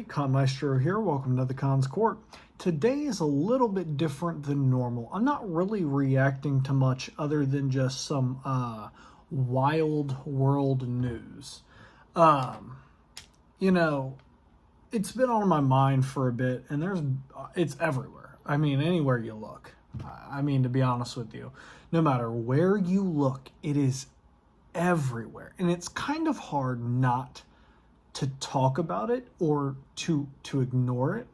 Maestro here. Welcome to the Khan's Court. Today is a little bit different than normal. I'm not really reacting to much other than just some wild world news. You know, it's been on my mind for a bit, and it's everywhere. I mean, anywhere you look. I mean, to be honest with you, no matter where you look, it is everywhere. And it's kind of hard not to talk about it or to ignore it.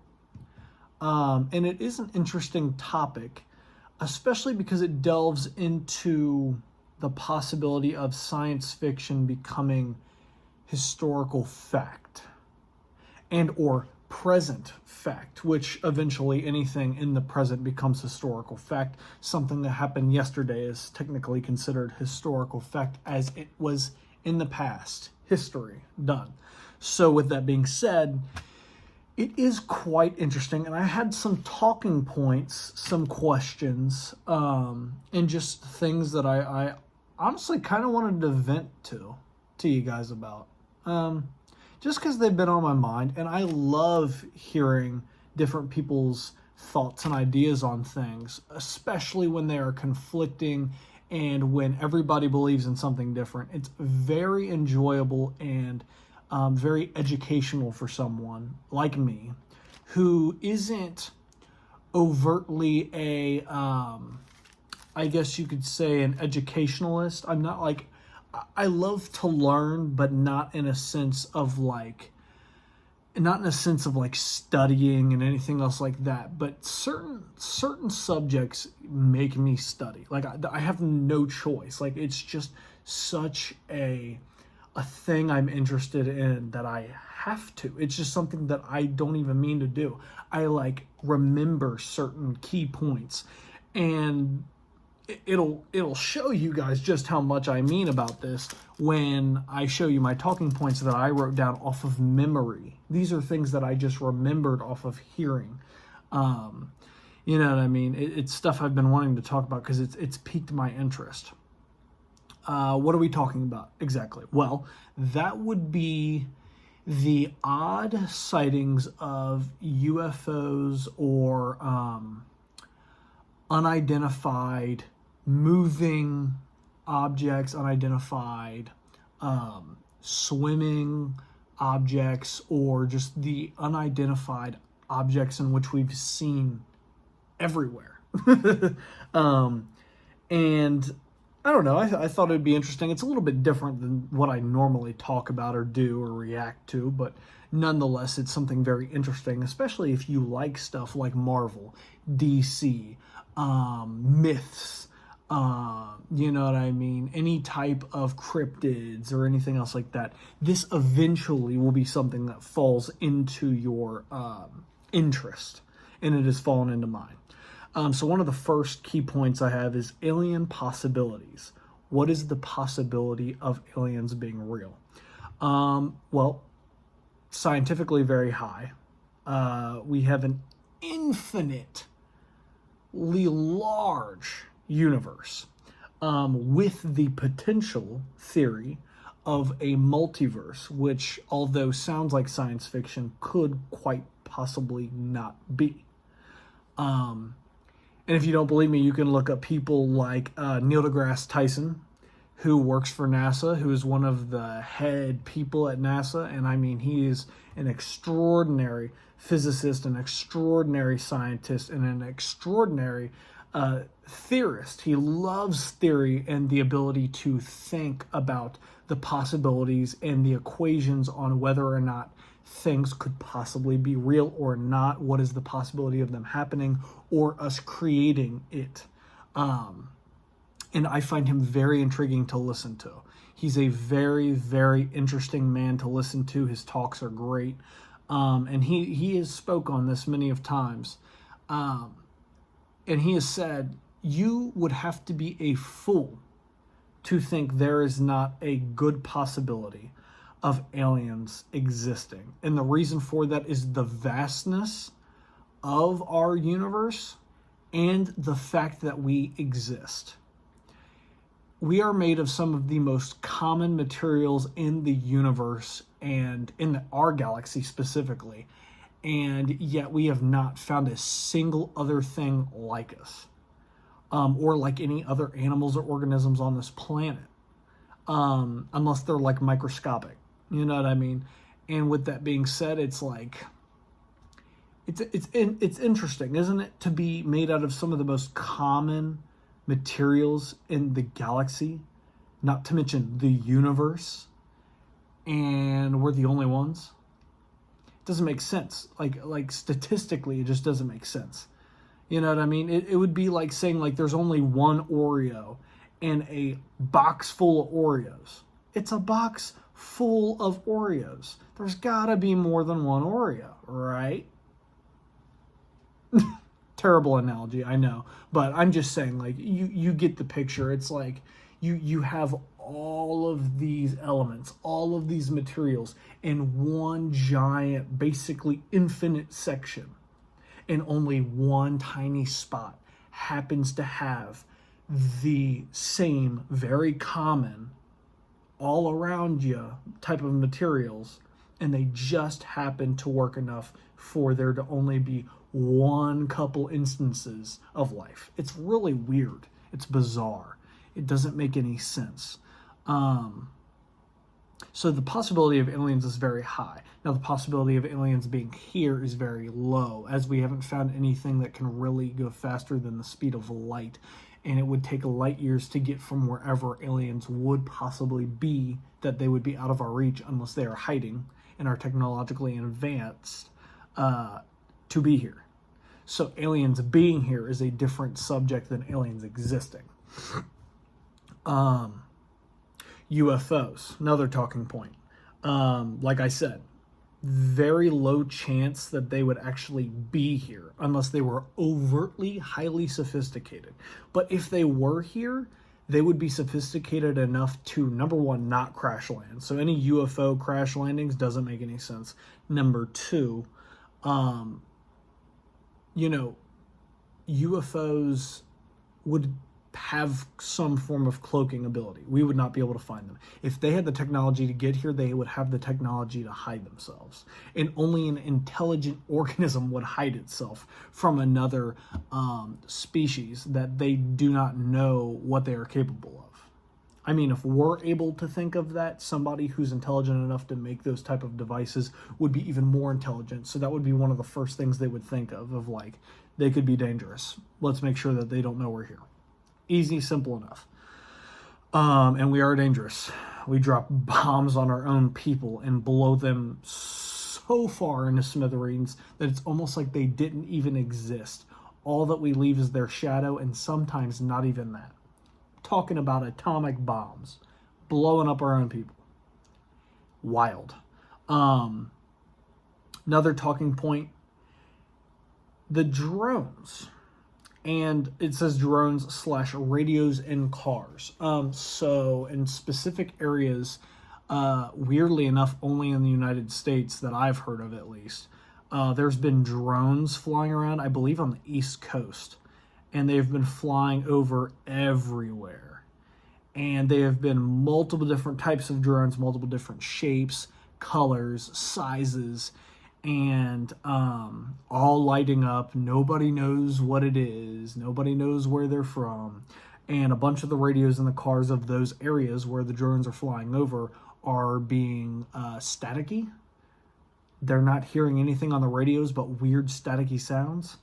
And it is an interesting topic, especially because it delves into the possibility of science fiction becoming historical fact and or present fact, which eventually anything in the present becomes historical fact. Something that happened yesterday is technically considered historical fact as it was in the past. History done. So with that being said, it is quite interesting, and I had some talking points, some questions, and just things that I honestly kind of wanted to vent to you guys about. Just because they've been on my mind, and I love hearing different people's thoughts and ideas on things, especially when they are conflicting and when everybody believes in something different. It's very enjoyable and very educational for someone like me who isn't overtly a, I guess you could say, an educationalist. I'm not like, I love to learn, but not in a sense of like studying and anything else like that. But certain subjects make me study. Like I have no choice. Like it's just such a thing I'm interested in that I have to. It's just something that I don't even mean to do. I like remember certain key points, and it'll show you guys just how much I mean about this when I show you my talking points that I wrote down off of memory. These are things that I just remembered off of hearing. You know what I mean? It's stuff I've been wanting to talk about because it's piqued my interest. What are we talking about exactly? Well, that would be the odd sightings of UFOs or unidentified moving objects, unidentified swimming objects, or just the unidentified objects in which we've seen everywhere. And I don't know, I thought it'd be interesting. It's a little bit different than what I normally talk about or do or react to, but nonetheless, it's something very interesting, especially if you like stuff like Marvel, DC, myths, you know what I mean? Any type of cryptids or anything else like that. This eventually will be something that falls into your interest, and it has fallen into mine. So one of the first key points I have is alien possibilities. What is the possibility of aliens being real? Well, scientifically very high. We have an infinitely large universe with the potential theory of a multiverse, which, although sounds like science fiction, could quite possibly not be. And if you don't believe me, you can look up people like Neil deGrasse Tyson, who works for NASA, who is one of the head people at NASA. And I mean, he is an extraordinary physicist, an extraordinary scientist, and an extraordinary theorist. He loves theory and the ability to think about the possibilities and the equations on whether or not things could possibly be real or not. What is the possibility of them happening or us creating it? And I find him very intriguing to listen to. He's a very, very interesting man to listen to. His talks are great. And he has spoke on this many of times. And he has said, you would have to be a fool to think there is not a good possibility of aliens existing. And the reason for that is the vastness of our universe and the fact that we exist. We are made of some of the most common materials in the universe and in our galaxy specifically, and yet we have not found a single other thing like us, or like any other animals or organisms on this planet, unless they're like microscopic. You know what I mean? And with that being said, it's like it's interesting, isn't it, to be made out of some of the most common materials in the galaxy, not to mention the universe, and we're the only ones. It doesn't make sense. Like statistically, it just doesn't make sense. You know what I mean? It would be like saying like there's only one Oreo in a box full of Oreos. It's a box full of Oreos. There's gotta be more than one Oreo, right? Terrible analogy, I know, but I'm just saying, like, you get the picture. It's like you have all of these elements, all of these materials in one giant, basically infinite section, and only one tiny spot happens to have the same very common all around you type of materials, and they just happen to work enough for there to only be one couple instances of life. It's really weird. It's bizarre. It doesn't make any sense. So the possibility of aliens is very high. Now the possibility of aliens being here is very low, as we haven't found anything that can really go faster than the speed of light. And it would take light years to get from wherever aliens would possibly be, that they would be out of our reach unless they are hiding and are technologically advanced, to be here. So aliens being here is a different subject than aliens existing. UFOs, another talking point. Like I said, very low chance that they would actually be here unless they were overtly highly sophisticated. But if they were here, they would be sophisticated enough to, number one, not crash land. So any UFO crash landings doesn't make any sense. Number two, UFOs would have some form of cloaking ability. We would not be able to find them. If they had the technology to get here, they would have the technology to hide themselves. And only an intelligent organism would hide itself from another species that they do not know what they are capable of. I mean, if we're able to think of that, somebody who's intelligent enough to make those type of devices would be even more intelligent. So that would be one of the first things they would think of like, they could be dangerous. Let's make sure that they don't know we're here. Easy, simple enough. And we are dangerous. We drop bombs on our own people and blow them so far into smithereens that it's almost like they didn't even exist. All that we leave is their shadow, and sometimes not even that. Talking about atomic bombs, blowing up our own people. Wild. Another talking point, the drones. And it says drones / radios in cars. So in specific areas, weirdly enough, only in the United States that I've heard of at least, there's been drones flying around, I believe on the East Coast. And they've been flying over everywhere. And they have been multiple different types of drones, multiple different shapes, colors, sizes, and all lighting up. Nobody knows what it is. Nobody knows where they're from. And a bunch of the radios in the cars of those areas where the drones are flying over are being staticky. They're not hearing anything on the radios but weird staticky sounds,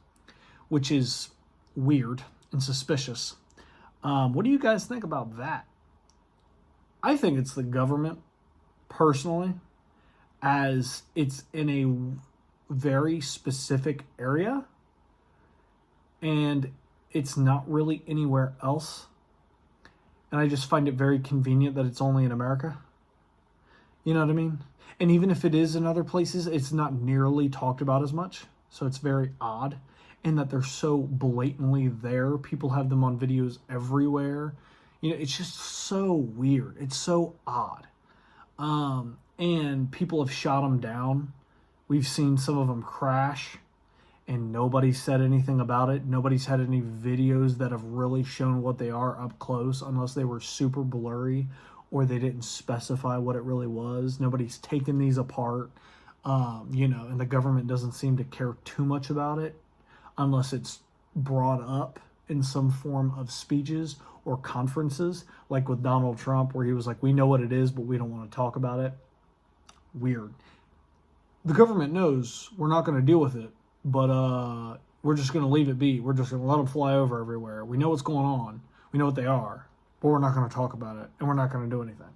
which is weird and suspicious. What do you guys think about that? I think it's the government, personally, as it's in a very specific area and it's not really anywhere else. And I just find it very convenient that it's only in America. You know what I mean? And even if it is in other places, it's not nearly talked about as much. So it's very odd. And that they're so blatantly there. People have them on videos everywhere. You know, it's just so weird. It's so odd. And people have shot them down. We've seen some of them crash, and nobody said anything about it. Nobody's had any videos that have really shown what they are up close, unless they were super blurry or they didn't specify what it really was. Nobody's taken these apart, and the government doesn't seem to care too much about it unless it's brought up in some form of speeches or conferences, like with Donald Trump, where he was like, we know what it is, but we don't want to talk about it. Weird. The government knows we're not going to deal with it, but we're just going to leave it be. We're just going to let them fly over everywhere. We know what's going on. We know what they are, but we're not going to talk about it, and we're not going to do anything.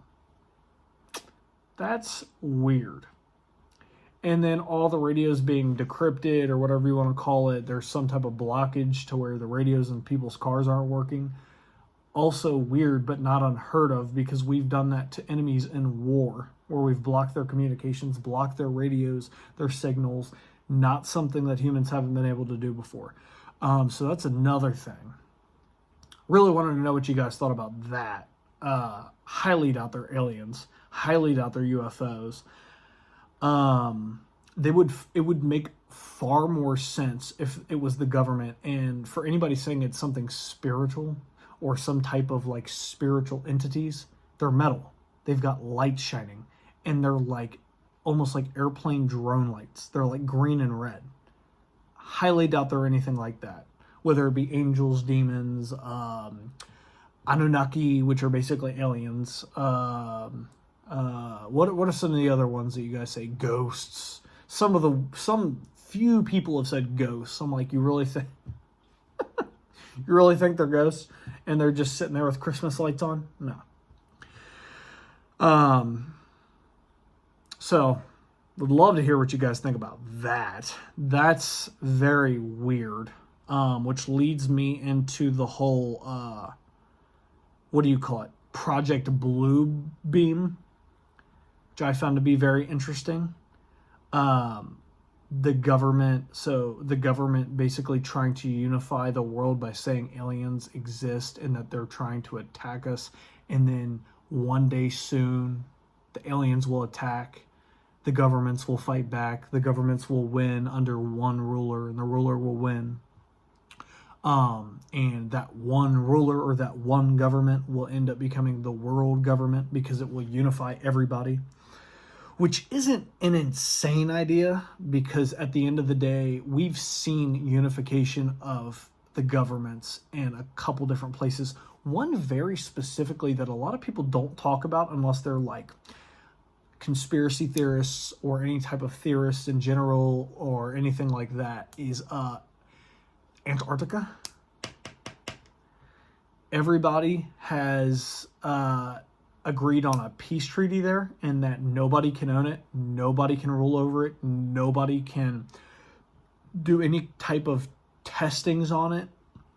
That's weird. And then all the radios being decrypted or whatever you want to call it, there's some type of blockage to where the radios in people's cars aren't working. Also weird, but not unheard of, because we've done that to enemies in war, where we've blocked their communications, blocked their radios, their signals. Not something that humans haven't been able to do before. So that's another thing. Really wanted to know what you guys thought about that. Highly doubt they're aliens. Highly doubt they're UFOs. It would make far more sense if it was the government. And for anybody saying it's something spiritual or some type of like spiritual entities, they're metal. They've got light shining, and they're like almost like airplane drone lights. They're like green and red. Highly doubt they're anything like that. Whether it be angels, demons, Anunnaki, which are basically aliens. What are some of the other ones that you guys say? Ghosts. Some few people have said ghosts. I'm like, you really think they're ghosts and they're just sitting there with Christmas lights on? No. So would love to hear what you guys think about that. That's very weird. Which leads me into the whole what do you call it? Project Blue Beam, which I found to be very interesting. The government basically trying to unify the world by saying aliens exist and that they're trying to attack us, and then one day soon the aliens will attack, the governments will fight back, the governments will win under one ruler, and the ruler will win. And that one ruler or that one government will end up becoming the world government because it will unify everybody, which isn't an insane idea, because at the end of the day, we've seen unification of the governments in a couple different places. One very specifically that a lot of people don't talk about unless they're like conspiracy theorists or any type of theorists in general or anything like that is Antarctica. Everybody has agreed on a peace treaty there, and that nobody can own it, nobody can rule over it, nobody can do any type of testings on it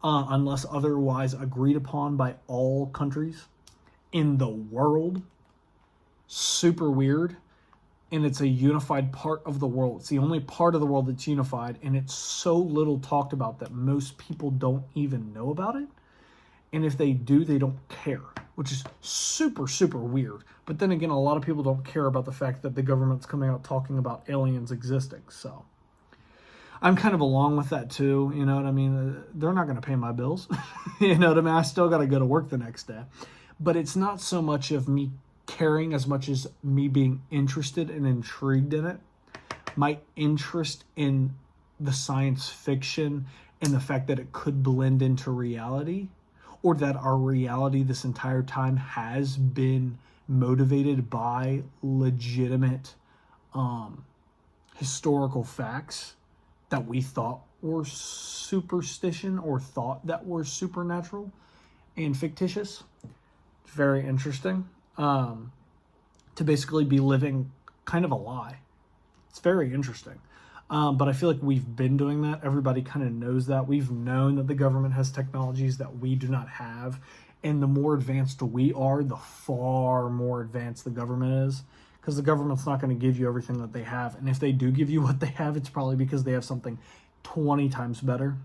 unless otherwise agreed upon by all countries in the world. Super weird. And it's a unified part of the world. It's the only part of the world that's unified, and it's so little talked about that most people don't even know about it. And if they do, they don't care, which is super, super weird. But then again, a lot of people don't care about the fact that the government's coming out talking about aliens existing. So I'm kind of along with that too. You know what I mean? They're not going to pay my bills. You know what I mean? I still got to go to work the next day. But it's not so much of me caring as much as me being interested and intrigued in it. My interest in the science fiction and the fact that it could blend into reality, or that our reality this entire time has been motivated by legitimate historical facts that we thought were superstition or thought that were supernatural and fictitious. It's very interesting. To basically be living kind of a lie. It's very interesting. But I feel like we've been doing that. Everybody kind of knows that. We've known that the government has technologies that we do not have. And the more advanced we are, the far more advanced the government is. Because the government's not going to give you everything that they have. And if they do give you what they have, it's probably because they have something 20 times better.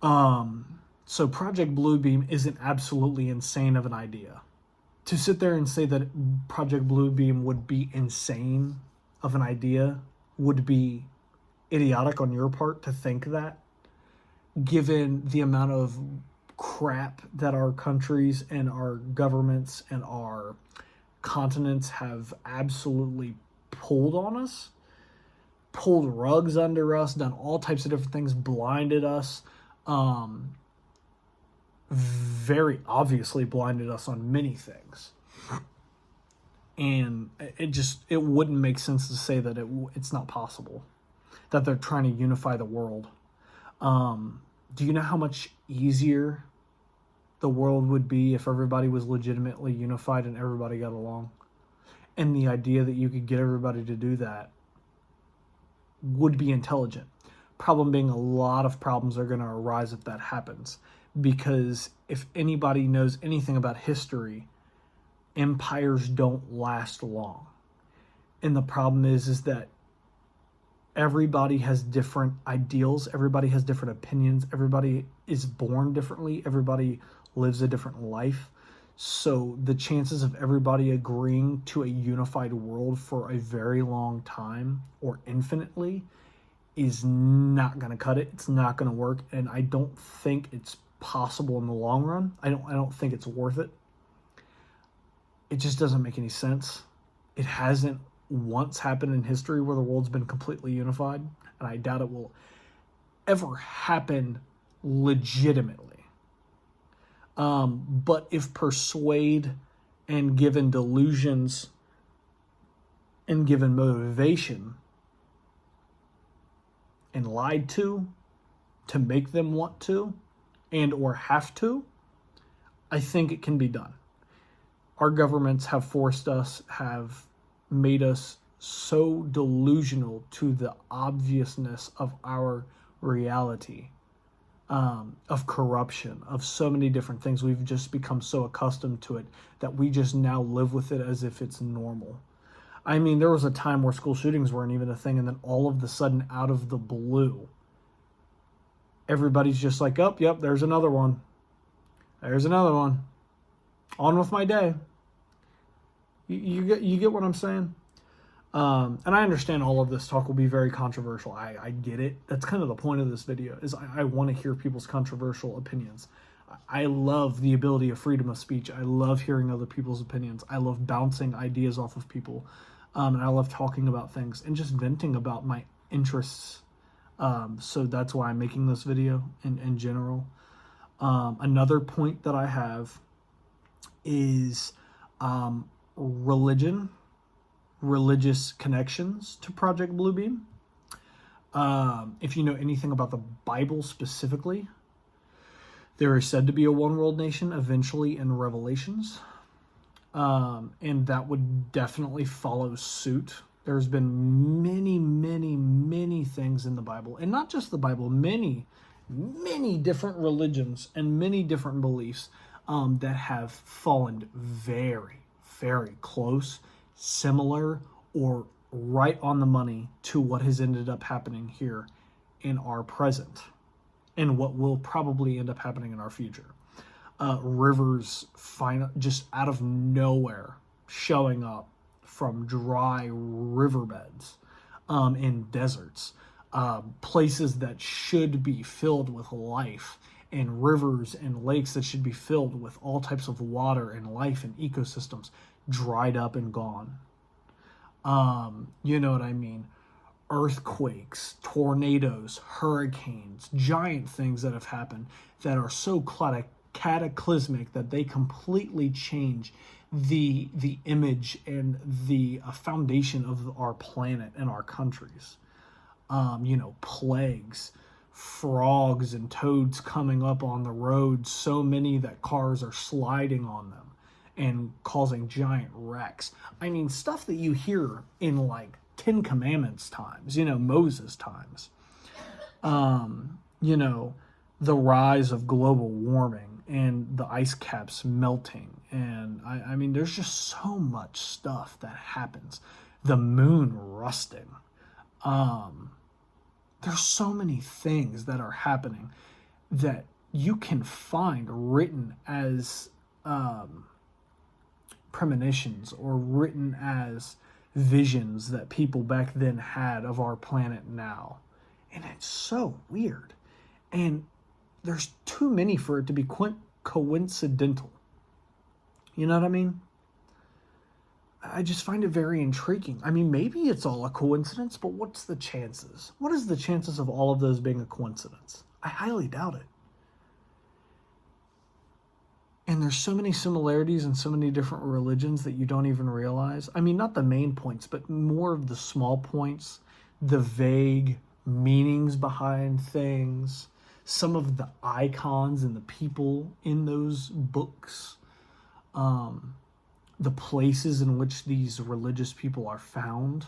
So Project Bluebeam isn't absolutely insane of an idea. To sit there and say that Project Bluebeam would be insane of an idea would be idiotic on your part to think that, given the amount of crap that our countries and our governments and our continents have absolutely pulled on us, pulled rugs under us, done all types of different things, blinded us, very obviously blinded us on many things. And it wouldn't make sense to say that it's not possible, that they're trying to unify the world. Do you know how much easier the world would be if everybody was legitimately unified and everybody got along? And the idea that you could get everybody to do that would be intelligent. Problem being, a lot of problems are going to arise if that happens. Because if anybody knows anything about history, empires don't last long. And the problem is that everybody has different ideals, everybody has different opinions, everybody is born differently, everybody lives a different life. So the chances of everybody agreeing to a unified world for a very long time or infinitely is not going to cut it. It's not going to work, and I don't think it's possible in the long run. I don't think it's worth it. It just doesn't make any sense. It hasn't once happened in history where the world's been completely unified, and I doubt it will ever happen legitimately. But if persuade and given delusions and given motivation and lied to make them want to and or have to, I think it can be done. Our governments have forced us, have made us so delusional to the obviousness of our reality, of corruption, of so many different things. We've just become so accustomed to it that we just now live with it as if it's normal. I mean, there was a time where school shootings weren't even a thing, and then all of the sudden, out of the blue, everybody's just like, oh, yep, there's another one. There's another one. On with my day. You get what I'm saying? And I understand all of this talk will be very controversial. I get it. That's kind of the point of this video, is I want to hear people's controversial opinions. I love the ability of freedom of speech. I love hearing other people's opinions. I love bouncing ideas off of people. And I love talking about things and just venting about my interests. So that's why I'm making this video in general. Another point that I have is religious connections to Project Bluebeam. If you know anything about the Bible specifically, there is said to be a one world nation eventually in Revelations. And that would definitely follow suit. There's been many things in the Bible, and not just the Bible, many different religions and many different beliefs that have fallen very close, similar, or right on the money to what has ended up happening here in our present and what will probably end up happening in our future. Rivers just out of nowhere showing up from dry riverbeds in deserts, places that should be filled with life, and rivers and lakes that should be filled with all types of water and life and ecosystems dried up and gone. You know what I mean? Earthquakes, tornadoes, hurricanes, giant things that have happened that are so cataclysmic that they completely change the image and the foundation of our planet and our countries. Plagues, frogs and toads coming up on the roads, so many that cars are sliding on them and causing giant wrecks. I mean, stuff that you hear in like Ten Commandments times, Moses times. The rise of global warming and the ice caps melting. And I mean, there's just so much stuff that happens. The moon rusting. There's so many things that are happening that you can find written as premonitions or written as visions that people back then had of our planet now. And it's so weird. And there's too many for it to be coincidental. You know what I mean? I just find it very intriguing. I mean, maybe it's all a coincidence, but what's the chances? What is the chances of all of those being a coincidence? I highly doubt it. And there's so many similarities in so many different religions that you don't even realize. I mean, not the main points, but more of the small points, the vague meanings behind things, some of the icons and the people in those books, the places in which these religious people are found.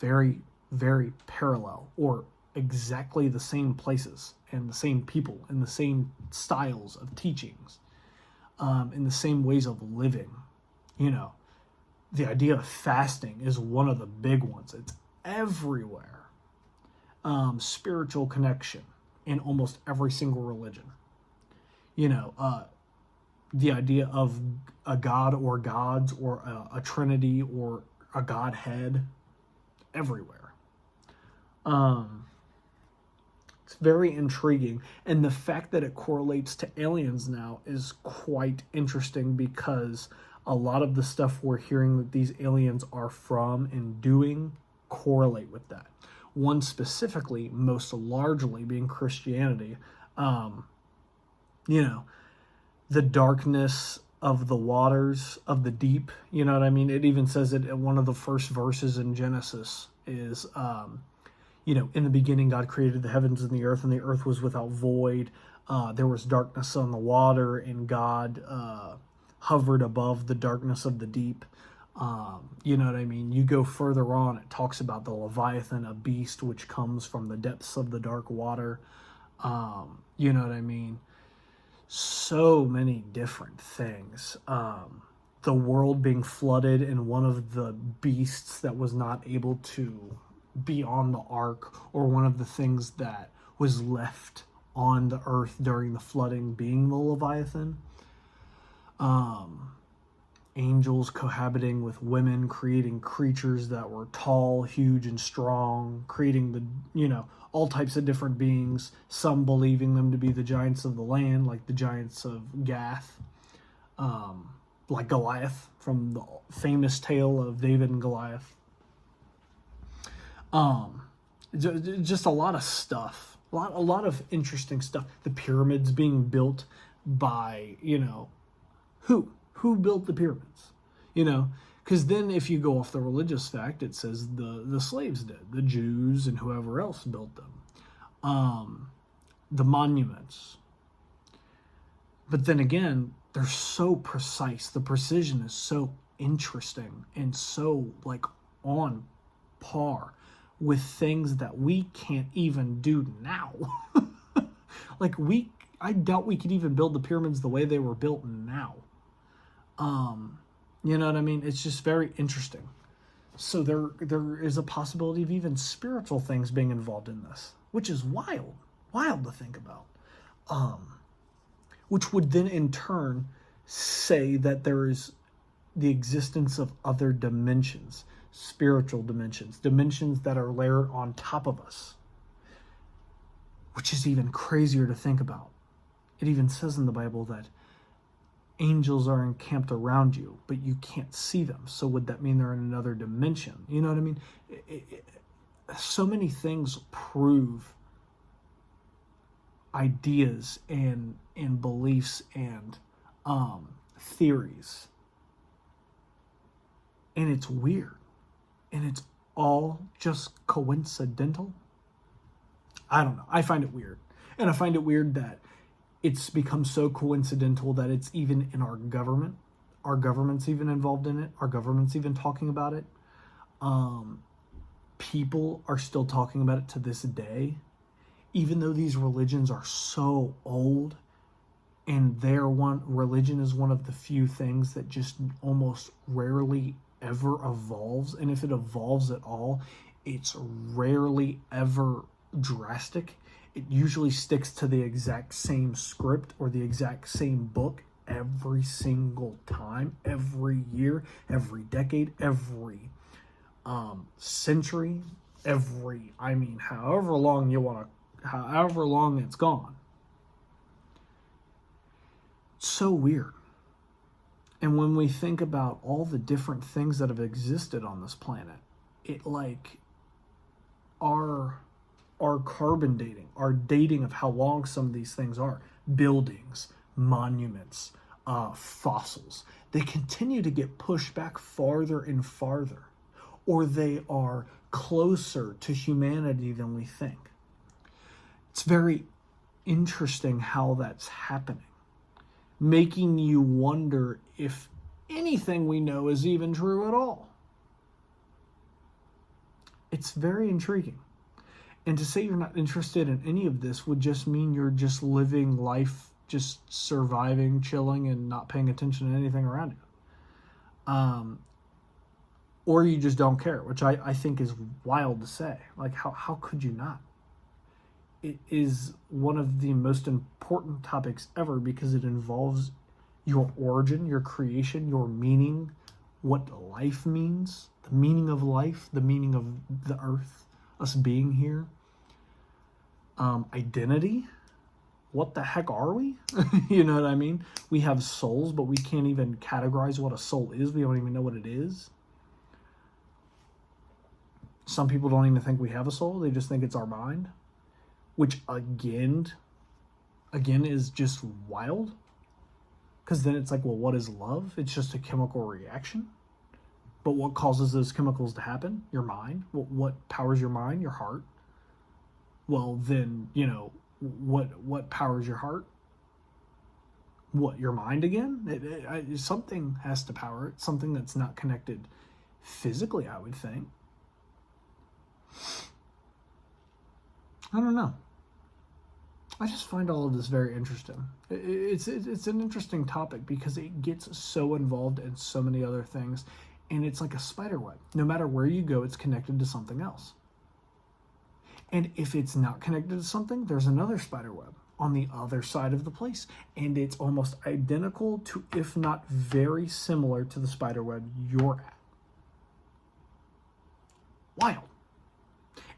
Very, very parallel, or exactly the same places and the same people and the same styles of teachings, in the same ways of living. You know, the idea of fasting is one of the big ones. It's everywhere. Spiritual connection in almost every single religion. You know, the idea of a god or gods or a trinity or a godhead everywhere. It's very intriguing, and the fact that it correlates to aliens now is quite interesting, because a lot of the stuff we're hearing that these aliens are from and doing correlate with that. One specifically, most largely being Christianity. You know, the darkness of the waters of the deep. You know what I mean? It even says it in one of the first verses in Genesis is, you know, in the beginning God created the heavens and the earth was without void. There was darkness on the water, and God hovered above the darkness of the deep. You know what I mean? You go further on, it talks about the Leviathan, a beast which comes from the depths of the dark water. You know what I mean? So many different things. The world being flooded, and one of the beasts that was not able to be on the ark, or one of the things that was left on the earth during the flooding, being the Leviathan. Angels cohabiting with women, creating creatures that were tall, huge, and strong, creating the, you know, all types of different beings, some believing them to be the giants of the land, like the giants of Gath, like Goliath from the famous tale of David and Goliath. Just a lot of stuff, a lot of interesting stuff. The pyramids being built by, you know, who built the pyramids, you know, because then if you go off the religious fact, it says the slaves did, the Jews and whoever else built them, the monuments. But then again, they're so precise. The precision is so interesting and so like on par with things that we can't even do now. Like I doubt we could even build the pyramids the way they were built now. You know what I mean? It's just very interesting. So there is a possibility of even spiritual things being involved in this, which is wild to think about. Which would then in turn say that there is the existence of other dimensions, spiritual dimensions that are layered on top of us, which is even crazier to think about. It even says in the Bible that angels are encamped around you, but you can't see them. So would that mean they're in another dimension? You know what I mean? So many things prove ideas and beliefs and theories. And it's weird. And it's all just coincidental. I don't know. I find it weird. And I find it weird that it's become so coincidental that it's even in our government. Our government's even involved in it. Our government's even talking about it. People are still talking about it to this day. Even though these religions are so old, and religion is one of the few things that just almost rarely ever evolves. And if it evolves at all, it's rarely ever drastic. It usually sticks to the exact same script or the exact same book every single time, every year, every decade, every century, however long you want to however long it's gone. It's so weird. And when we think about all the different things that have existed on this planet, it like our carbon dating, our dating of how long some of these things are, buildings, monuments, fossils, they continue to get pushed back farther and farther, or they are closer to humanity than we think. It's very interesting how that's happening, making you wonder if anything we know is even true at all. It's very intriguing. And to say you're not interested in any of this would just mean you're just living life, just surviving, chilling, and not paying attention to anything around you. Or you just don't care, which I think is wild to say. Like, how could you not? It is one of the most important topics ever because it involves your origin, your creation, your meaning, what life means, the meaning of life, the meaning of the earth, us being here, identity. What the heck are we? You know what I mean? We have souls, but we can't even categorize what a soul is. We don't even know what it is. Some people don't even think we have a soul. They just think it's our mind, which again is just wild. Because then it's like, well, what is love? It's just a chemical reaction. But what causes those chemicals to happen? Your mind. What powers your mind? Your heart. Well, then, what powers your heart? What, your mind again? Something has to power it. Something that's not connected physically, I would think. I don't know. I just find all of this very interesting. It's an interesting topic because it gets so involved in so many other things, and it's like a spider web. No matter where you go, it's connected to something else. And if it's not connected to something, there's another spider web on the other side of the place, and it's almost identical to, if not very similar to, the spider web you're at. Wild.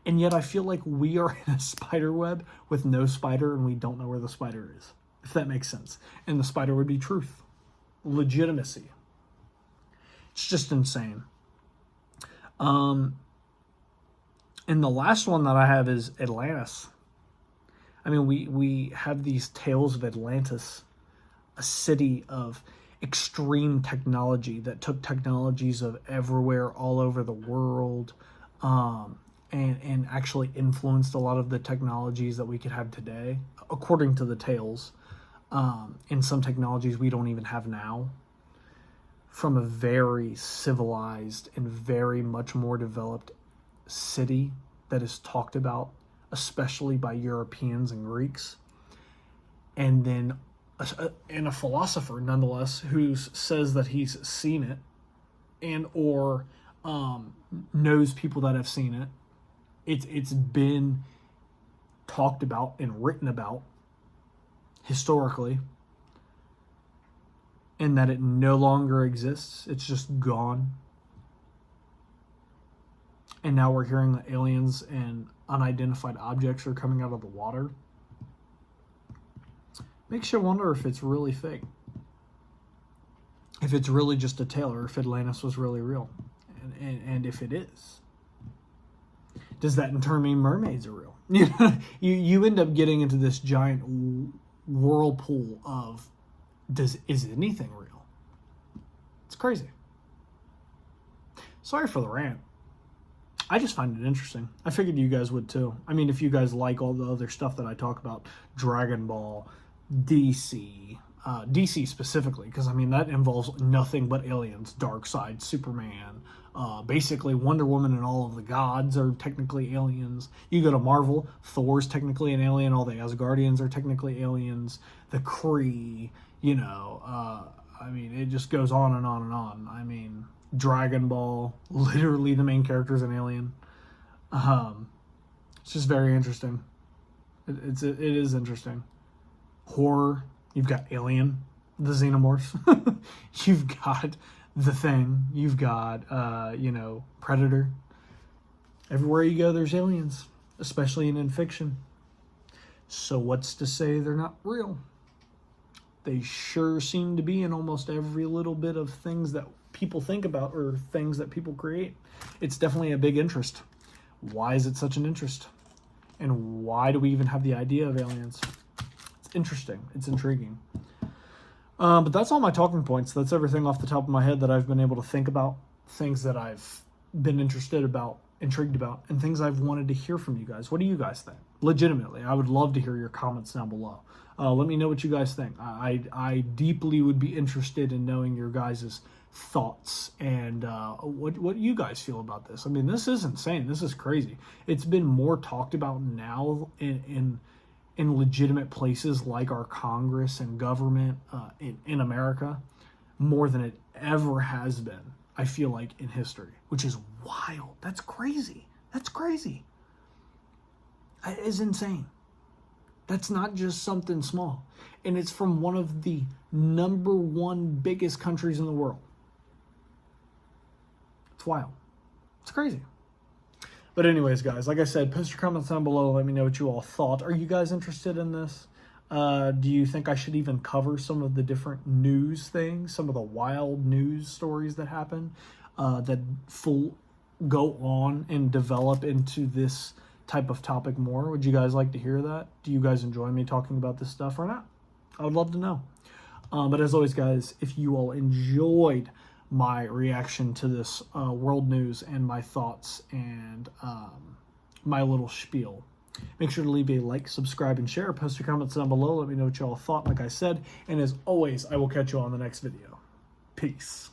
And yet I feel like we are in a spider web with no spider, and we don't know where the spider is, if that makes sense. And the spider would be truth, legitimacy. It's just insane. And the last one that I have is Atlantis. I mean, we have these tales of Atlantis, a city of extreme technology that took technologies of everywhere, all over the world, and actually influenced a lot of the technologies that we could have today, according to the tales. And some technologies we don't even have now, from a very civilized and very much more developed city that is talked about, especially by Europeans and Greeks. And then a philosopher, nonetheless, who says that he's seen it and or knows people that have seen it. It's been talked about and written about historically, and that it no longer exists. It's just gone. And now we're hearing that aliens and unidentified objects are coming out of the water. Makes you wonder if it's really fake. If it's really just a tale, or if Atlantis was really real. And if it is, does that in turn mean mermaids are real? You end up getting into this giant whirlpool of, is anything real? It's crazy. Sorry for the rant. I just find it interesting. I figured you guys would too. I mean, if you guys like all the other stuff that I talk about, Dragon Ball, DC specifically, because I mean that involves nothing but aliens, Darkseid, Superman, basically Wonder Woman, and all of the gods are technically aliens. You go to Marvel, Thor's technically an alien, all the Asgardians are technically aliens, the Kree, I mean, it just goes on and on and on. I mean, Dragon Ball, literally the main character is an alien. It's just very interesting. It is interesting. Horror, you've got Alien, the Xenomorphs. You've got The Thing. You've got, Predator. Everywhere you go, there's aliens, especially in fiction. So what's to say they're not real? They sure seem to be in almost every little bit of things that people think about or things that people create. It's definitely a big interest. Why is it such an interest? And why do we even have the idea of aliens? It's interesting. It's intriguing. But that's all my talking points. That's everything off the top of my head that I've been able to think about, things that I've been interested about, intrigued about, and things I've wanted to hear from you guys. What do you guys think? Legitimately, I would love to hear your comments down below. Let me know what you guys think. I deeply would be interested in knowing your guys' thoughts and what you guys feel about this. I mean, this is insane. This is crazy. It's been more talked about now in legitimate places like our Congress and government in America more than it ever has been, I feel like, in history, which is wild. That's crazy. That's crazy. It is insane. That's not just something small. And it's from one of the #1 biggest countries in the world. It's wild. It's crazy. But anyways, guys, like I said, post your comments down below. Let me know what you all thought. Are you guys interested in this? Do you think I should even cover some of the different news things, some of the wild news stories that happen that go on and develop into this type of topic more? Would you guys like to hear that? Do you guys enjoy me talking about this stuff or not? I would love to know. But as always, guys, if you all enjoyed my reaction to this world news and my thoughts and my little spiel, make sure to leave a like, subscribe, and share. Post your comments down below. Let me know what you all thought, like I said. And as always, I will catch you on the next video. Peace.